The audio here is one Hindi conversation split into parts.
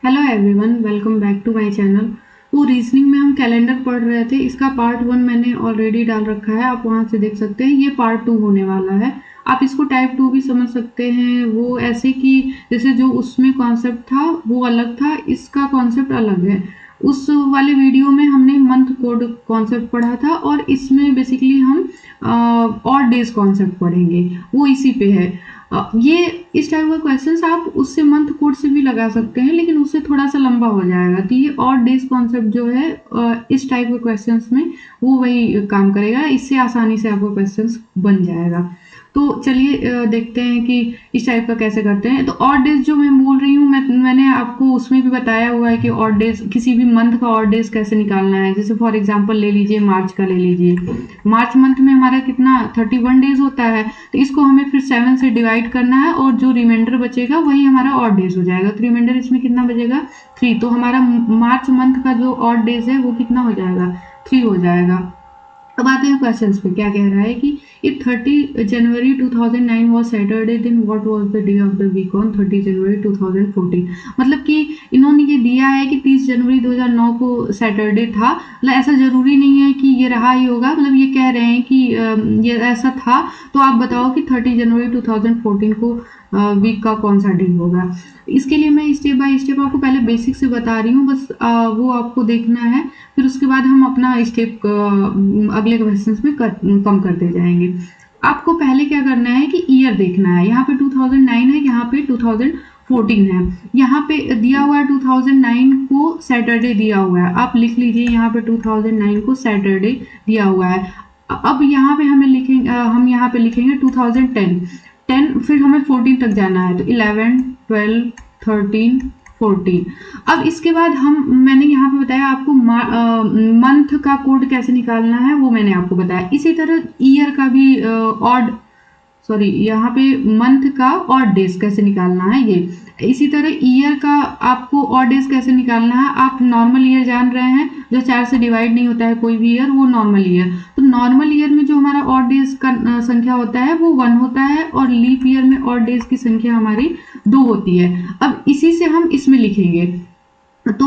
Hello everyone, welcome back to my channel. तो रीजनिंग में हम कैलेंडर पढ़ रहे थे। इसका पार्ट 1 मैंने ऑलरेडी डाल रखा है, आप वहां से देख सकते हैं। ये पार्ट 2 होने वाला है। आप इसको टाइप 2 भी समझ सकते हैं। वो ऐसे कि जैसे जो उसमें कॉन्सेप्ट था वो अलग था, इसका कॉन्सेप्ट अलग है। उस वाले वीडियो में हमने मंथ कोड कॉन्सेप्ट पढ़ा था और इसमें बेसिकली हम ऑड डेज कॉन्सेप्ट पढ़ेंगे, वो इसी पे है। ये इस टाइप का क्वेश्चंस आप उससे मंथ कोड से भी लगा सकते हैं, लेकिन उससे थोड़ा सा लंबा हो जाएगा। तो ये ऑड डेज कॉन्सेप्ट जो है इस टाइप के क्वेश्चंस में वो वही काम करेगा। इससे आसानी से आपको क्वेश्चंस बन जाएगा। तो चलिए देखते हैं कि इस टाइप का कैसे करते हैं। तो ऑड डेज जो मैं बोल रही हूँ, मैंने आपको उसमें भी बताया हुआ है कि ऑड डेज किसी भी मंथ का ऑड डेज कैसे निकालना है। जैसे फॉर एग्जांपल ले लीजिए, मार्च का ले लीजिए। मार्च मंथ में हमारा कितना 31 डेज होता है। तो इसको हमें फिर 7 से डिवाइड करना है और जो रिमाइंडर बचेगा वही हमारा ऑड डेज हो जाएगा। तो रिमाइंडर इसमें कितना बचेगा, 3। तो हमारा मार्च मंथ का जो ऑड डेज है वो कितना हो जाएगा, 3 हो जाएगा। अब आते हैं क्वेश्चंस पे। क्या कह रहा है कि if 30 January 2009 was Saturday, then what was the day of the week on 30 जनवरी 2014। मतलब कि इन्होंने ये दिया है कि 30 जनवरी 2009 को सैटरडे था। मतलब ऐसा जरूरी नहीं है कि ये रहा ही होगा। मतलब ये कह रहे हैं कि ये ऐसा था। तो आप बताओ कि 30 जनवरी 2014 को वीक का कौन सा डे होगा। इसके लिए मैं स्टेप बाय स्टेप आपको पहले बेसिक से बता रही हूँ, बस वो आपको देखना है। फिर उसके बाद हम अपना स्टेप अगले क्वेश्चंस में कम करते जाएंगे। आपको पहले क्या करना है कि ईयर देखना है। यहाँ पे 2009 है, यहाँ पे 2014 है। यहाँ पे दिया हुआ है 2009 को सैटरडे दिया हुआ है। आप लिख लीजिए, यहाँ पे 2009 को सैटरडे दिया हुआ है। अब यहाँ पे हमें लिखेंगे, हम यहाँ पे लिखेंगे 2010, फिर हमें 14 तक जाना है। तो 11, 12, 13, 14। अब इसके बाद मैंने यहाँ पे बताया आपको मंथ का कोड कैसे निकालना है, वो मैंने आपको बताया। इसी तरह ईयर का भी यहाँ पे मंथ का ऑड डेज कैसे निकालना है ये। इसी तरह ईयर का आपको ऑड डेज कैसे निकालना है। आप नॉर्मल ईयर जान रहे हैं, जो 4 से डिवाइड नहीं होता है कोई भी ईयर, वो नॉर्मल ईयर। तो नॉर्मल ईयर में जो हमारा ऑड डेज का संख्या होता है वो 1 होता है, और लीप ईयर में ऑड डेज की संख्या हमारी 2 होती है। अब इसी से हम इसमें लिखेंगे। तो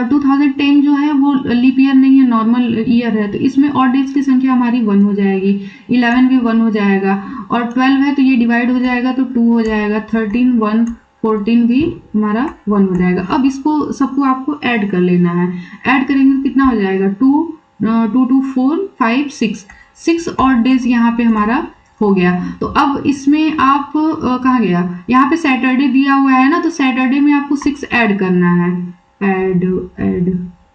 2010 जो है वो लीप ईयर नहीं है, नॉर्मल ईयर है। तो इसमें ऑड डेज की संख्या हमारी 1 हो जाएगी। 11 भी 1 हो जाएगा, और 12 है तो ये डिवाइड हो जाएगा तो 2 हो जाएगा। 13 1, 14 भी हमारा 1 हो जाएगा। अब इसको सबको आपको ऐड कर लेना है। ऐड करेंगे तो कितना हो जाएगा, 2 2 4 5 6 ऑड डेज यहाँ पे हमारा हो गया। तो अब इसमें आप कहाँ गया, यहाँ पे सैटरडे दिया हुआ है ना, तो सैटरडे में आपको 6 ऐड करना है। ऐड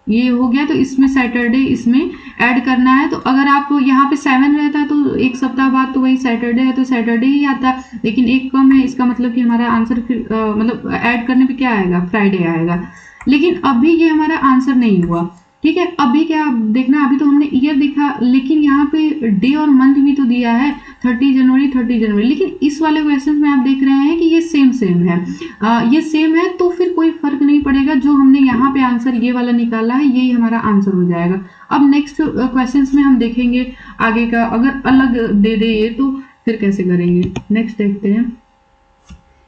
ये हो गया। तो इसमें सैटरडे इसमें ऐड करना है। तो अगर आप यहाँ पे 7 रहता तो एक सप्ताह बाद तो वही सैटरडे है तो सैटरडे ही आता, लेकिन एक कम है। इसका मतलब कि हमारा आंसर फिर मतलब ऐड करने पे क्या आएगा, फ्राइडे आएगा। लेकिन अभी ये हमारा आंसर नहीं हुआ, ठीक है। अभी क्या देखना, अभी तो हमने ईयर देखा, लेकिन यहाँ पे डे और मंथ भी तो दिया है, 30 जनवरी। लेकिन इस वाले क्वेश्चन में आप देख रहे हैं कि ये सेम है। ये सेम है तो फिर कोई फर्क नहीं पड़ेगा। जो हमने यहाँ पे आंसर ये वाला निकाला है, यही हमारा आंसर हो जाएगा। अब नेक्स्ट क्वेश्चन में हम देखेंगे आगे का, अगर अलग दे दे ये तो फिर कैसे करेंगे। नेक्स्ट देखते हैं।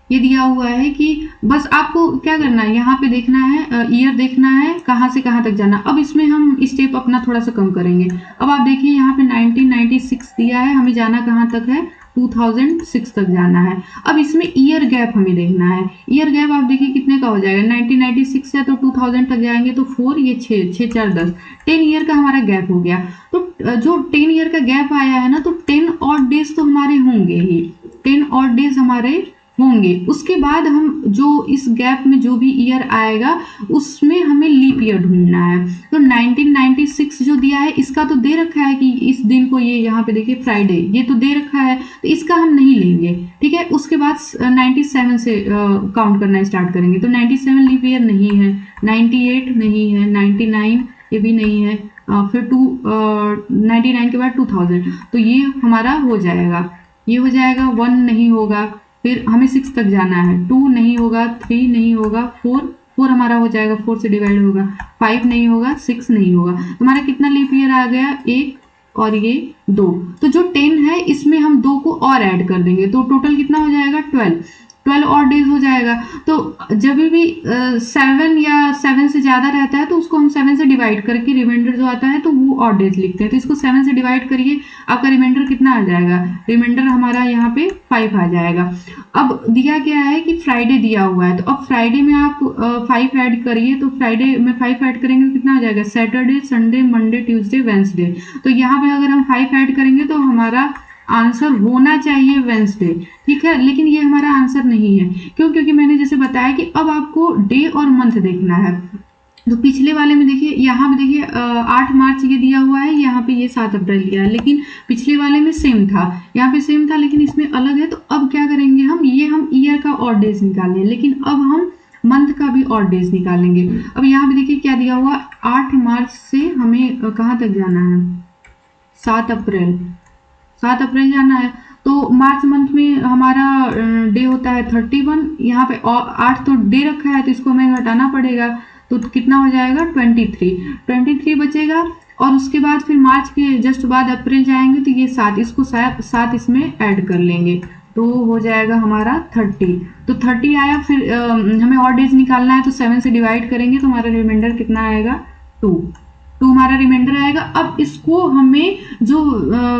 ये दिया हुआ है कि बस आपको क्या करना है, यहाँ पे देखना है, ईयर देखना है, कहाँ से कहाँ तक जाना। अब इसमें हम स्टेप अपना थोड़ा सा कम करेंगे। अब आप देखिए, यहाँ पे 1996 दिया है, हमें जाना कहाँ तक है, 2006 तक जाना है। अब इसमें ईयर गैप हमें देखना है। ईयर गैप आप देखिए कितने का हो जाएगा, 1996 है तो 2000 तक जाएंगे तो 4, ये 6 4 10, 10 ईयर का हमारा गैप हो गया। तो जो 10 ईयर का गैप आया है ना, तो 10 ऑड डेज तो हमारे होंगे ही, 10 ऑड डेज हमारे होंगे। उसके बाद हम जो इस गैप में जो भी ईयर आएगा उसमें हमें लीप ईयर ढूंढना है। तो 1996 जो दिया है, इसका तो दे रखा है कि इस दिन को, ये यहाँ पे देखिए फ्राइडे, ये तो दे रखा है, तो इसका हम नहीं लेंगे, ठीक है। उसके बाद 97 से काउंट करना स्टार्ट करेंगे। तो 97 लीप ईयर नहीं है, 98 नहीं है, 99 ये भी नहीं है, फिर 99 के बाद 2000, तो ये हमारा हो जाएगा, ये हो जाएगा। 1 नहीं होगा, फिर हमें 6 तक जाना है। 2 नहीं होगा, 3 नहीं होगा, 4 हमारा हो जाएगा, 4 से डिवाइड होगा। 5 नहीं होगा, 6 नहीं होगा। हमारा कितना लीप ईयर आ गया, 1 और ये 2। तो जो 10 है इसमें हम 2 को और ऐड कर देंगे, तो टोटल कितना हो जाएगा, 12। 12 और डेज हो जाएगा। तो जब भी 7 या 7 से ज़्यादा रहता है तो उसको हम 7 से डिवाइड करके रिमाइंडर जो आता है तो वो और डेज लिखते हैं। तो इसको 7 से डिवाइड करिए, आपका रिमाइंडर कितना आ जाएगा? रिमाइंडर हमारा यहाँ पे 5 आ जाएगा। अब दिया गया है कि फ्राइडे दिया हुआ है, तो अब फ्राइडे में आप 5 ऐड करिए। तो फ्राइडे में 5 ऐड करेंगे तो कितना आ जाएगा? Saturday, Sunday, Monday, Tuesday, Wednesday. तो यहाँ पे अगर हम 5 ऐड करेंगे तो हमारा आंसर होना चाहिए वेंसडे, ठीक है। लेकिन ये हमारा आंसर नहीं है, क्यों? क्योंकि मैंने जैसे बताया कि अब आपको डे और मंथ देखना है। तो पिछले वाले में देखिए, यहाँ पे देखिए 8 मार्च ये दिया हुआ है, यहाँ पे ये 7 अप्रैल दिया है, लेकिन पिछले वाले में सेम था, यहाँ पे सेम था, लेकिन इसमें अलग है। तो अब क्या करेंगे हम ईयर का और डेज निकालें, लेकिन अब हम मंथ का भी और डेज निकालेंगे। अब यहाँ पे देखिए क्या दिया हुआ, 8 मार्च से हमें कहाँ तक जाना है? 7 अप्रैल जाना है। तो मार्च मंथ में हमारा डे होता है 31, यहाँ पे 8 तो डे रखा है तो इसको हमें घटाना पड़ेगा। तो कितना हो जाएगा? 23 बचेगा। और उसके बाद फिर मार्च के जस्ट बाद अप्रैल जाएंगे तो ये 7, इसको 7 इसमें ऐड कर लेंगे तो हो जाएगा हमारा 30। तो 30 आया। फिर हमें और डेज निकालना है तो 7 से डिवाइड करेंगे तो हमारा रिमाइंडर कितना आएगा? 2 हमारा रिमाइंडर आएगा। अब इसको हमें जो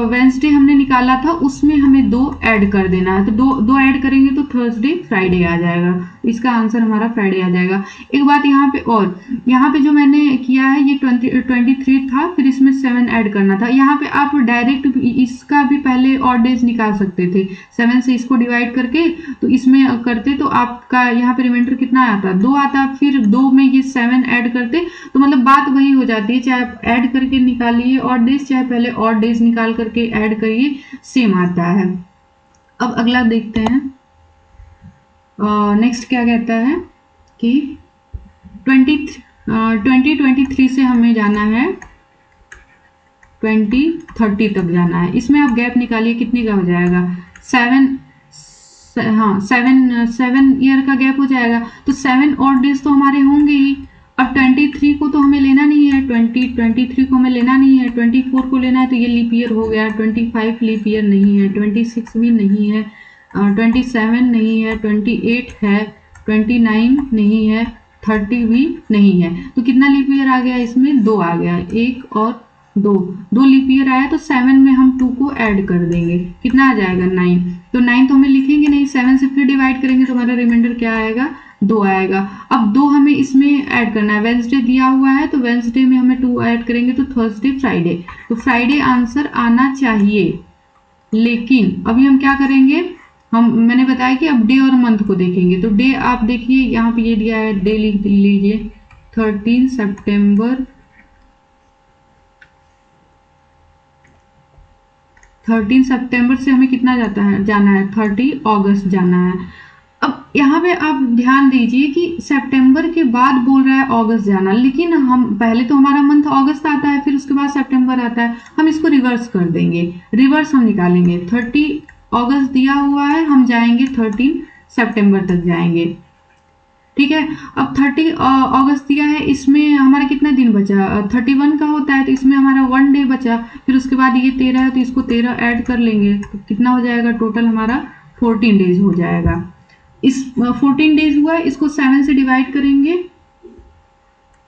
वेंसडे हमने निकाला था उसमें हमें 2 ऐड कर देना है। तो दो ऐड करेंगे तो थर्सडे, फ्राइडे आ जाएगा। इसका आंसर हमारा फ्राइडे आ जाएगा। एक बात यहाँ पे और, यहाँ पे जो मैंने किया है ये 23 था, फिर इसमें 7 ऐड करना था। यहाँ पे आप डायरेक्ट इसका भी पहले और डेज निकाल सकते थे, 7 से इसको डिवाइड करके तो इसमें करते तो आपका यहाँ पे रिमाइंडर कितना आता? 2 आता। फिर 2 में ये 7 ऐड करते तो मतलब बात वही हो जाती है, चाहे आप ऐड करके निकालिए और डेज, चाहे पहले और डेज निकाल करके ऐड करिए, सेम आता है। अब अगला देखते हैं। नेक्स्ट क्या कहता है कि 2023 से हमें जाना है 2030 तक जाना है। इसमें आप गैप निकालिए, कितने का हो जाएगा? 7 ईयर का गैप हो जाएगा। तो 7 और डेज तो हमारे होंगे ही। अब 23 को तो हमें लेना नहीं है, 23 को हमें लेना नहीं है, 24 को लेना है तो ये लीप ईयर हो गया, 25 लीप ईयर नहीं है, 26 भी नहीं है, 27 नहीं है, 28 है, 29 नहीं है, 30 भी नहीं है। तो कितना लीप ईयर आ गया? इसमें 2 आ गया, 1 और 2 लीप ईयर आया। तो 7 में हम 2 को ऐड कर देंगे, कितना आ जाएगा? 9। तो 9 तो हमें लिखेंगे नहीं, 7 से फिर डिवाइड करेंगे तो हमारा रिमाइंडर क्या आएगा? 2 आएगा। अब 2 हमें इसमें ऐड करना है, वेंसडे दिया हुआ है तो वेंसडे में हमें 2 ऐड करेंगे तो थर्सडे, फ्राइडे। तो फ्राइडे आंसर आना चाहिए। लेकिन अभी हम क्या करेंगे, मैंने बताया कि अब डे और मंथ को देखेंगे। तो डे आप देखिए, यहाँ पे ये दिया है, डे लिख लीजिए 13 सितंबर, 13 सितंबर से हमें कितना जाना है 30 अगस्त जाना है। अब यहाँ पे आप ध्यान दीजिए कि सितंबर के बाद बोल रहा है अगस्त जाना, लेकिन हम पहले तो हमारा मंथ अगस्त आता है, फिर उसके बाद सितंबर आता है। हम इसको रिवर्स कर देंगे, रिवर्स हम निकालेंगे। 30 अगस्त दिया हुआ है, हम जाएंगे 13 सितंबर तक जाएंगे, ठीक है। अब 30 अगस्त दिया है, इसमें हमारा कितना दिन बचा? 31 का होता है तो इसमें हमारा 1 डे बचा। फिर उसके बाद ये 13 है तो इसको 13 ऐड कर लेंगे तो कितना हो जाएगा? टोटल हमारा 14 डेज हो जाएगा। इस 14 डेज हुआ, इसको 7 से डिवाइड करेंगे,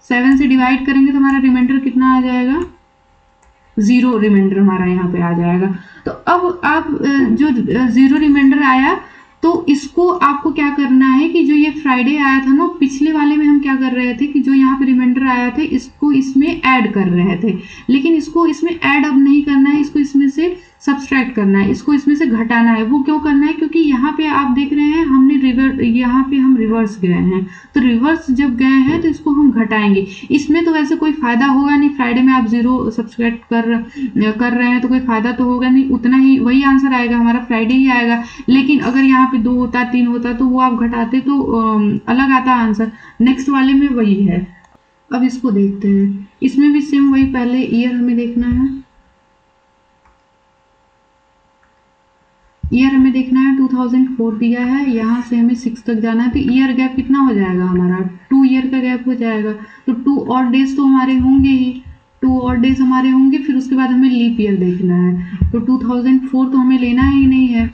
7 से डिवाइड करेंगे तो हमारा रिमाइंडर कितना आ जाएगा? 0 रिमाइंडर हमारा यहाँ पे आ जाएगा। तो अब आप जो 0 रिमाइंडर आया तो इसको आपको क्या करना है कि जो ये फ्राइडे आया था ना, पिछले वाले में हम क्या कर रहे थे कि जो यहाँ पे रिमाइंडर आया थे इसको इसमें ऐड कर रहे थे, लेकिन इसको इसमें ऐड अब नहीं करना है, इसको इसमें से सब्सट्रैक्ट करना है, इसको इसमें से घटाना है। वो क्यों करना है? क्योंकि यहाँ पे आप देख रहे हैं हमने यहाँ पे हम रिवर्स गए हैं, तो रिवर्स जब गए हैं तो इसको हम घटाएंगे। इसमें तो वैसे कोई फायदा होगा नहीं, फ्राइडे में आप 0 सब्सट्रैक्ट कर रहे हैं तो कोई फायदा तो होगा नहीं, उतना ही वही आंसर आएगा हमारा, फ्राइडे ही आएगा। लेकिन अगर यहाँ पे 2 होता, 3 होता तो वो आप घटाते तो अलग आता आंसर। नेक्स्ट वाले में वही है। अब इसको देखते हैं, इसमें भी सेम वही, पहले ईयर हमें देखना है, ईयर हमें देखना है 2004 दिया है, यहाँ से हमें 6 तक जाना है। तो ईयर गैप कितना हो जाएगा हमारा? 2 ईयर का गैप हो जाएगा। तो 2 और डेज तो हमारे होंगे ही, 2 और डेज हमारे होंगे। फिर उसके बाद हमें लीप ईयर देखना है, तो 2004 तो हमें लेना ही नहीं है,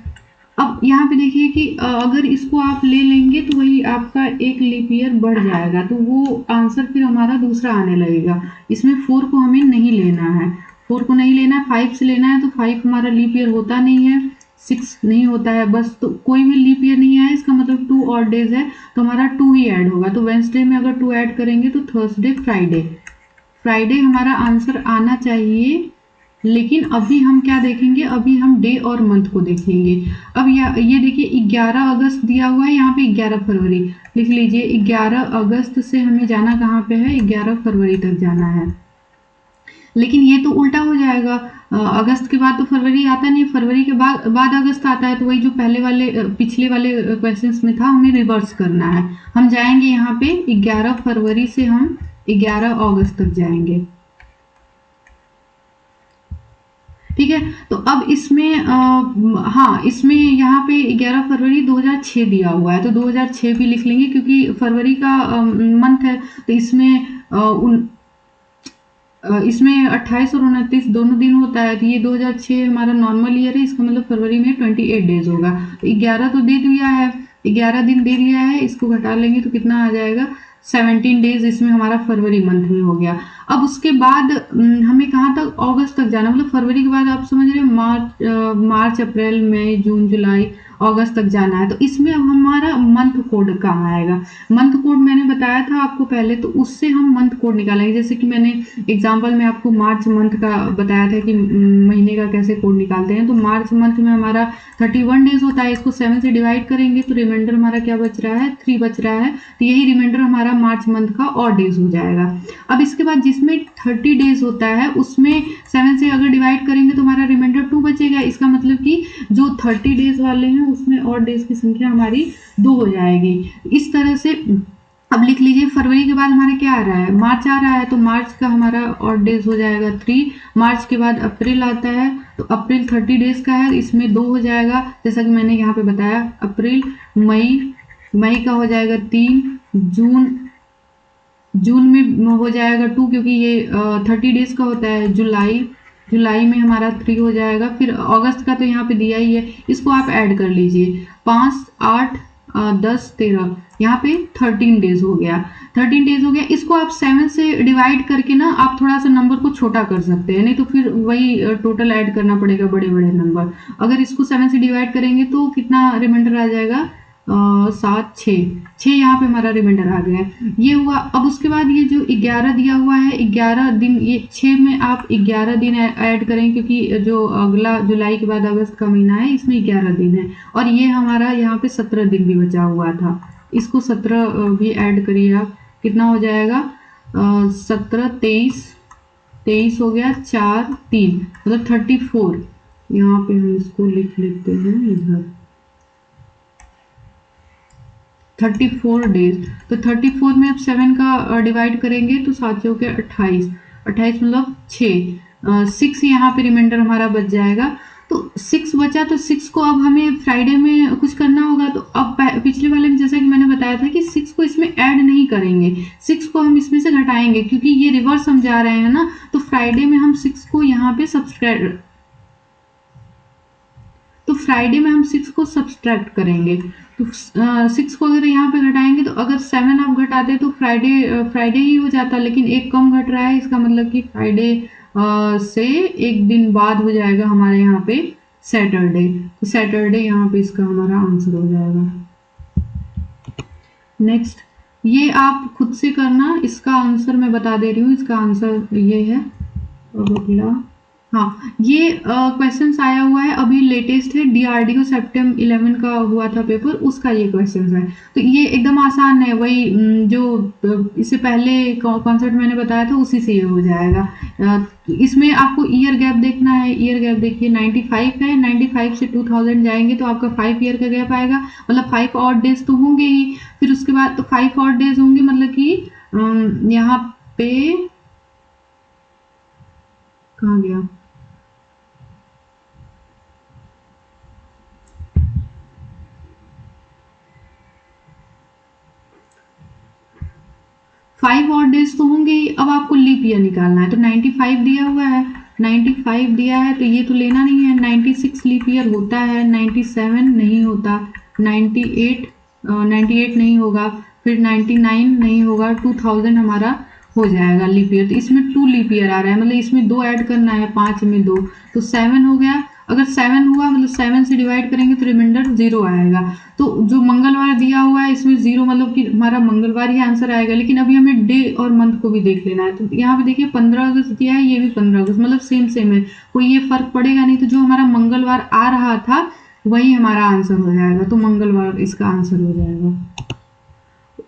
अब यहाँ पे देखिए कि अगर इसको आप ले लेंगे तो वही आपका एक लीप ईयर बढ़ जाएगा, तो वो आंसर फिर हमारा दूसरा आने लगेगा। इसमें 4 को हमें नहीं लेना है, 4 को नहीं लेना है, 5 से लेना है। तो 5 हमारा लीप ईयर होता नहीं है, 6 नहीं होता है, बस तो कोई भी लीप ईयर नहीं है, इसका मतलब 2 ऑड डेज है, तो हमारा 2 ही ऐड होगा। तो वेंसडे में अगर 2 ऐड करेंगे तो थर्सडे, फ्राइडे, फ्राइडे हमारा आंसर आना चाहिए। लेकिन अभी हम क्या देखेंगे, अभी हम डे और मंथ को देखेंगे। अब ये देखिए 11 अगस्त दिया हुआ है, यहाँ पे 11 फरवरी लिख लीजिए। 11 अगस्त से हमें जाना कहाँ पे है, 11 फरवरी तक जाना है। लेकिन ये तो उल्टा हो जाएगा, अगस्त के बाद तो फरवरी आता नहीं, फरवरी के बाद अगस्त आता है। तो वही जो पहले वाले पिछले वाले क्वेश्चंस में था, हमें रिवर्स करना है। हम जाएंगे यहाँ पे 11 फरवरी से हम 11 अगस्त तक जाएंगे। ठीक है, तो अब इसमें हाँ, इसमें यहाँ पे 11 फरवरी 2006 दिया हुआ है, तो 2006 भी लिख लेंगे क्योंकि फरवरी का मंथ है। तो इसमें 28 और 29 दोनों दिन होता है, तो ये 2006 हमारा नॉर्मल ईयर है, इसका मतलब फरवरी में 28 डेज होगा। तो 11 तो दे दिया है, 11 दिन दे दिया है, इसको घटा लेंगे तो कितना आ जाएगा, 17 डेज इसमें हमारा फरवरी मंथ में हो गया। अब उसके बाद हमें कहाँ तक, अगस्त तक जाना, मतलब फरवरी के बाद आप समझ रहे हो मार्च, अप्रैल, मई, जून, जुलाई, अगस्त तक जाना है। तो इसमें अब हमारा मंथ कोड कहाँ आएगा, मंथ कोड मैंने बताया था आपको पहले, तो उससे हम मंथ कोड निकालेंगे। जैसे कि मैंने एग्जाम्पल में आपको मार्च मंथ का बताया था कि महीने का कैसे कोड निकालते हैं। तो मार्च मंथ में हमारा 31 डेज होता है, इसको 7 से डिवाइड करेंगे तो रिमाइंडर हमारा क्या बच रहा है, 3 बच रहा है। तो यही रिमाइंडर हमारा मार्च मंथ का और डेज हो जाएगा। अब इसके बाद जिसमें 30 डेज होता है उसमें 7 से अगर डिवाइड करेंगे तो हमारा रिमाइंडर 2 बचेगा। इसका मतलब कि जो 30 डेज वाले हैं उसमें और डेज की संख्या हमारी 2 हो जाएगी। इस तरह से अब लिख लीजिए, फरवरी के बाद हमारा क्या आ रहा है, मार्च आ रहा है, तो मार्च का हमारा और डेज हो जाएगा 3। मार्च के बाद अप्रैल आता है, तो अप्रैल 30 डेज का है, इसमें 2 हो जाएगा, जैसा कि मैंने यहाँ पे बताया। अप्रैल, मई का हो जाएगा 3, जून में हो जाएगा 2 क्योंकि ये 30 डेज का होता है। जुलाई में हमारा 3 हो जाएगा। फिर अगस्त का तो यहाँ पे दिया ही है, इसको आप ऐड कर लीजिए, 5, 8, 10, 13, यहाँ पे 13 डेज हो गया। 13 डेज हो गया, इसको आप 7 से डिवाइड करके ना आप थोड़ा सा नंबर को छोटा कर सकते हैं, नहीं तो फिर वही टोटल ऐड करना पड़ेगा बड़े बड़े नंबर। अगर इसको 7 से डिवाइड करेंगे तो कितना रिमाइंडर आ जाएगा, 7, 6 यहाँ पे हमारा रिमाइंडर आ गया है, ये हुआ। अब उसके बाद ये जो 11 दिया हुआ है, 11 दिन, ये 6 में आप 11 दिन ऐड करें क्योंकि जो अगला जुलाई के बाद अगस्त का महीना है इसमें 11 दिन है, और ये हमारा यहाँ पे 17 दिन भी बचा हुआ था, इसको 17 भी ऐड करिए आप, कितना हो जाएगा, 17, 23 हो गया, 4, 3 मतलब 34। यहाँ पे हम इसको लिख लेते हैं इधर, 34 डेज। तो 34 में अब 7 का डिवाइड करेंगे तो 7 हो गया 28, 28 मतलब 6 यहाँ पे रिमाइंडर हमारा बच जाएगा। तो 6 बचा, तो 6 को अब हमें फ्राइडे में कुछ करना होगा। तो अब पिछले वाले में जैसा कि मैंने बताया था कि 6 को इसमें ऐड नहीं करेंगे, 6 को हम इसमें से घटाएंगे क्योंकि ये रिवर्स हम जा रहे हैं ना। तो फ्राइडे में हम 6 को यहाँ पे फ्राइडे में हम 6 को सब्सट्रैक्ट करेंगे। तो 6 को अगर यहाँ पे घटाएंगे तो अगर 7 आप घटाते तो फ्राइडे ही हो जाता, लेकिन एक कम घट रहा है, इसका मतलब कि फ्राइडे से एक दिन बाद हो जाएगा हमारे यहाँ पे सैटरडे। तो सैटरडे यहाँ पे इसका हमारा आंसर हो जाएगा। नेक्स्ट, ये आप खुद से करना, इसका आंसर मैं बता दे रही हूँ, इसका आंसर ये है। अगला, हाँ, ये क्वेश्चंस आया हुआ है, अभी लेटेस्ट है, DRDO सेप्टेम्बर 11 का हुआ था पेपर, उसका ये क्वेश्चंस है। तो ये एकदम आसान है, वही जो इससे पहले कॉन्सेप्ट मैंने बताया था उसी से ये हो जाएगा। इसमें आपको ईयर गैप देखना है, ईयर गैप देखिए 95 है, 95 से 2000 जाएंगे तो आपका 5 ईयर का गैप आएगा, मतलब 5 और डेज तो होंगे ही। फिर उसके बाद तो 5 और डेज होंगे, मतलब कि यहाँ पे कहाँ गया, फाइव और डेज तो होंगे ही। अब आपको लीप ईयर निकालना है, तो 95 दिया हुआ है, 95 दिया है तो ये तो लेना नहीं है। 96 लीप ईयर होता है, 97 नहीं होता, 98 नहीं होगा, फिर 99 नहीं होगा, 2000 हमारा हो जाएगा लीप ईयर। तो इसमें 2 लीप ईयर आ रहा है, मतलब इसमें 2 ऐड करना है, 5 में 2 तो 7 हो गया। अगर 7 हुआ मतलब 7 से डिवाइड करेंगे तो रिमाइंडर 0 आएगा। तो जो मंगलवार दिया हुआ है इसमें 0 मतलब कि हमारा मंगलवार ही आंसर आएगा। लेकिन अभी हमें डे और मंथ को भी देख लेना है। तो यहाँ पे देखिए 15 अगस्त दिया है, ये भी 15 अगस्त, मतलब सेम है, कोई ये फर्क पड़ेगा नहीं। तो जो हमारा मंगलवार आ रहा था वही हमारा आंसर हो जाएगा, तो मंगलवार इसका आंसर हो जाएगा।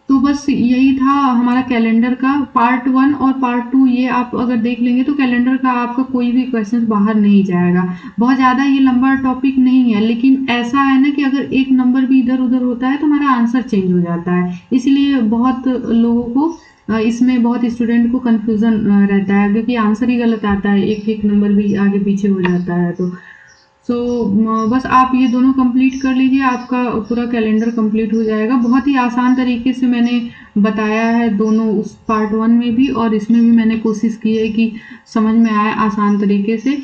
तो बस यही था हमारा कैलेंडर का पार्ट 1 और पार्ट 2। ये आप अगर देख लेंगे तो कैलेंडर का आपका कोई भी क्वेश्चन बाहर नहीं जाएगा। बहुत ज़्यादा ये लंबा टॉपिक नहीं है, लेकिन ऐसा है ना कि अगर एक नंबर भी इधर उधर होता है तो हमारा आंसर चेंज हो जाता है। इसलिए बहुत लोगों को इसमें बहुत स्टूडेंट को कन्फ्यूज़न रहता है, क्योंकि आंसर ही गलत आता है, एक एक नंबर भी आगे पीछे हो जाता है। तो बस आप ये दोनों कंप्लीट कर लीजिए, आपका पूरा कैलेंडर कंप्लीट हो जाएगा। बहुत ही आसान तरीके से मैंने बताया है दोनों, उस पार्ट 1 में भी और इसमें भी मैंने कोशिश की है कि समझ में आए आसान तरीके से।